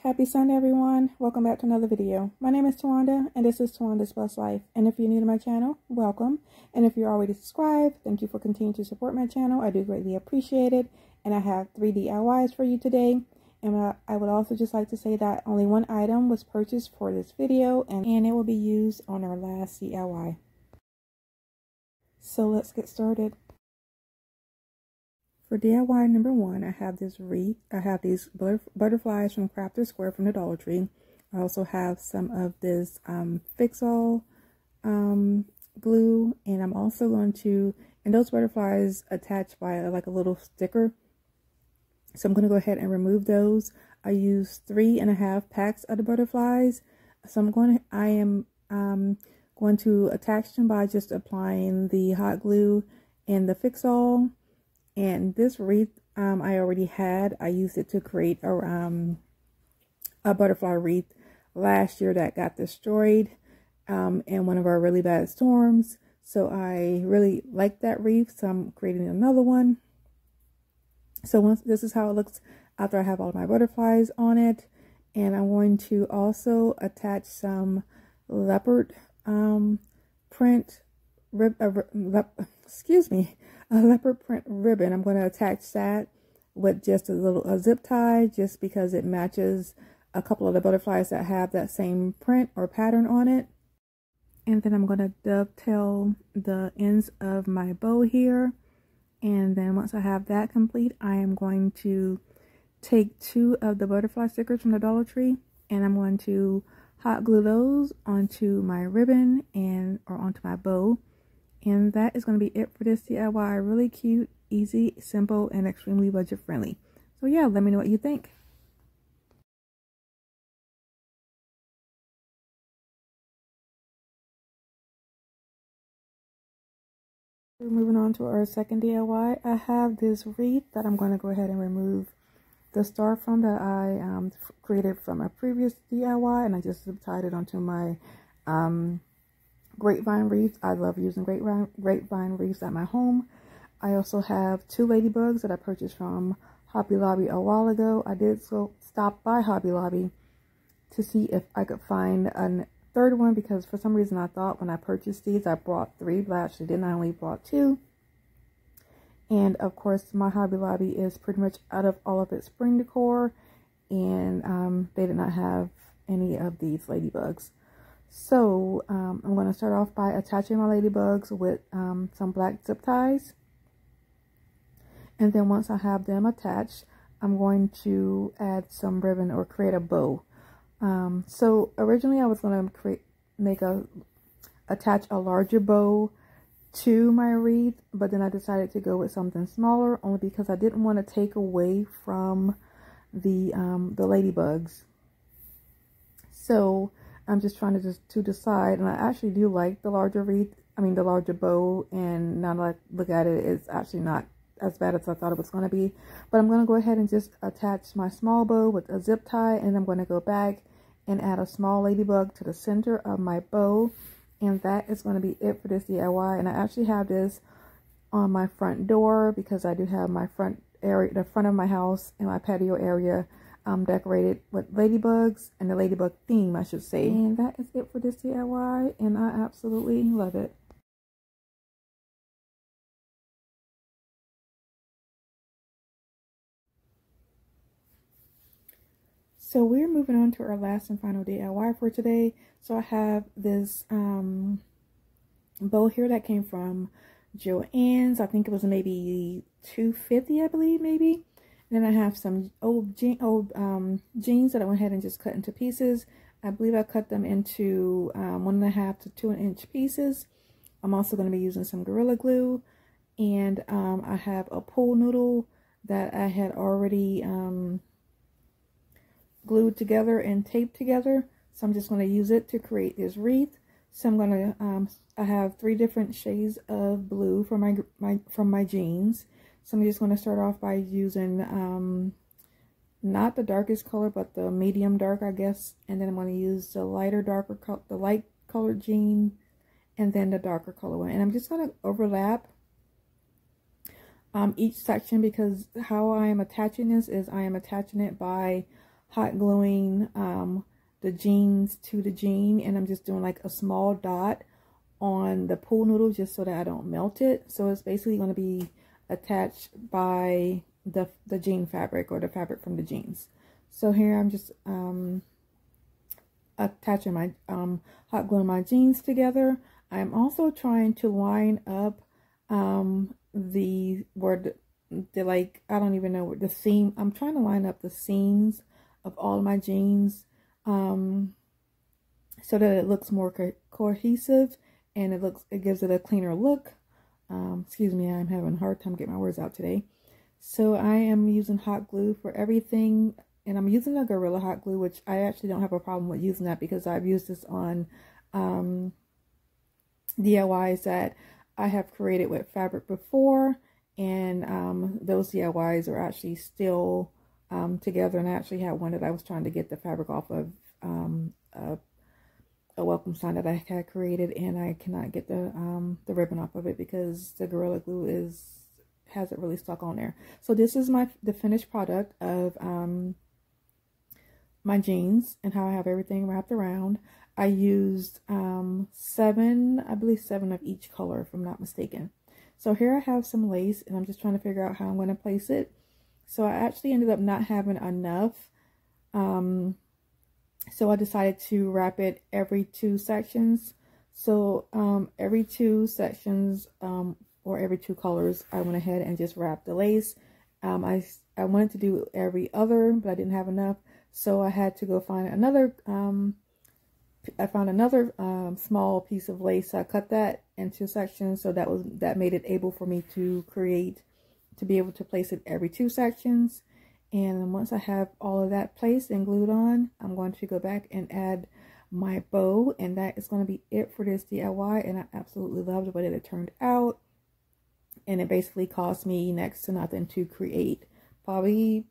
Happy Sunday, everyone. Welcome back to another video. My name is Tawanda, and this is Tawanda's Blessed Life. And if you're new to my channel, welcome. And if you're already subscribed, thank you for continuing to support my channel. I do greatly appreciate it. And I have 3 DIYs for you today. And I would also just like to say that only one item was purchased for this video, and it will be used on our last DIY. So let's get started. For DIY number 1, I have this wreath. I have these butterflies from Crafter's Square from the Dollar Tree. I also have some of this Fix-All glue, and I'm also going to, and those butterflies attached by like a little sticker. So I'm going to go ahead and remove those. I used 3.5 packs of the butterflies. So I am going to attach them by just applying the hot glue and the Fix-All. And this wreath I already had. I used it to create a butterfly wreath last year that got destroyed in one of our really bad storms. So I really like that wreath, so I'm creating another one. So this is how it looks after I have all of my butterflies on it. And I'm going to also attach some leopard print a leopard print ribbon. I'm going to attach that with just a zip tie, just because it matches a couple of the butterflies that have that same print or pattern on it. And then I'm going to dovetail the ends of my bow here. And then once I have that complete, I am going to take 2 of the butterfly stickers from the Dollar Tree, and I'm going to hot glue those onto my ribbon or onto my bow. And that is going to be it for this DIY. Really cute, easy, simple, and extremely budget friendly. So yeah, let me know what you think. Moving on to our second DIY, I have this wreath that I'm going to go ahead and remove the star from that I created from a previous DIY, and I just zip tied it onto my grapevine wreaths. I love using grapevine wreaths at my home. I also have 2 ladybugs that I purchased from Hobby Lobby a while ago. I did stop by Hobby Lobby to see if I could find a third one, because for some reason I thought when I purchased these I brought 3, but I actually didn't. I only brought 2. And of course my Hobby Lobby is pretty much out of all of its spring decor, and they did not have any of these ladybugs. So I'm going to start off by attaching my ladybugs with some black zip ties. And then once I have them attached, I'm going to add some ribbon or create a bow. So originally I was going to attach a larger bow to my wreath, but then I decided to go with something smaller, only because I didn't want to take away from the ladybugs. So I'm just trying to decide, and I actually do like the larger wreath, the larger bow, and now that I look at it, it's actually not as bad as I thought it was going to be. But I'm going to go ahead and just attach my small bow with a zip tie, and I'm going to go back and add a small ladybug to the center of my bow. And that is going to be it for this DIY. And I actually have this on my front door because I do have my front area, the front of my house, and my patio area decorated with ladybugs, and the ladybug theme, I should say. And that is it for this DIY, and I absolutely love it. So we're moving on to our last and final DIY for today. So I have this bow here that came from Joann's. I think it was maybe $2.50, I believe, maybe. And then I have some old jeans that I went ahead and just cut into pieces. I believe I cut them into 1.5 to 2 inch pieces. I'm also going to be using some Gorilla Glue, and I have a pool noodle that I had already glued together and taped together. So I'm just going to use it to create this wreath. So I'm going to I have 3 different shades of blue from my jeans. So I'm just going to start off by using not the darkest color, but the medium dark, I guess. And then I'm going to use the light colored jean, and then the darker color one. And I'm just going to overlap each section, because how I am attaching this is I am attaching it by hot gluing the jeans to the jean, and I'm just doing like a small dot on the pool noodle just so that I don't melt it. So it's basically going to be attached by the jean fabric, or the fabric from the jeans. So here I'm just attaching my hot gluing my jeans together. I'm also trying to line up the like, I don't even know what the seam, I'm trying to line up the seams of all of my jeans so that it looks more cohesive, and it gives it a cleaner look. Excuse me, I'm having a hard time getting my words out today. So I am using hot glue for everything, and I'm using a Gorilla hot glue, which I actually don't have a problem with using that because I've used this on DIYs that I have created with fabric before, and those DIYs are actually still together. And I actually had one that I was trying to get the fabric off of a welcome sign that I had created, and I cannot get the ribbon off of it because the Gorilla Glue hasn't really stuck on there. So this is the finished product of my jeans, and how I have everything wrapped around. I used I believe seven of each color, if I'm not mistaken. So here I have some lace, and I'm just trying to figure out how I'm going to place it. So I actually ended up not having enough. So I decided to wrap it every 2 sections. So every 2 sections or every 2 colors, I went ahead and just wrapped the lace. I wanted to do every other, but I didn't have enough. So I had to go find another, I found another small piece of lace. So I cut that into sections, so that made it able for me to be able to place it every 2 sections. And then once I have all of that placed and glued on, I'm going to go back and add my bow, and that is going to be it for this DIY. And I absolutely loved the way that it turned out, and it basically cost me next to nothing to create. Probably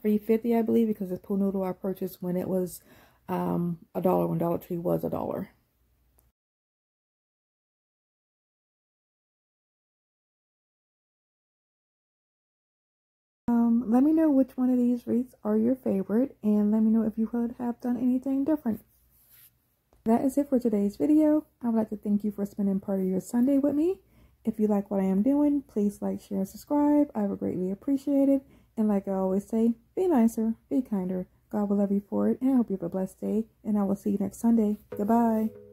$3.50, I believe, because this pool noodle I purchased when it was $1, when Dollar Tree was $1. Let me know which one of these wreaths are your favorite, and let me know if you would have done anything different. That is it for today's video. I would like to thank you for spending part of your Sunday with me. If you like what I am doing, please like, share, and subscribe. I would greatly appreciate it. And like I always say, be nicer, be kinder. God will love you for it, and I hope you have a blessed day, and I will see you next Sunday. Goodbye.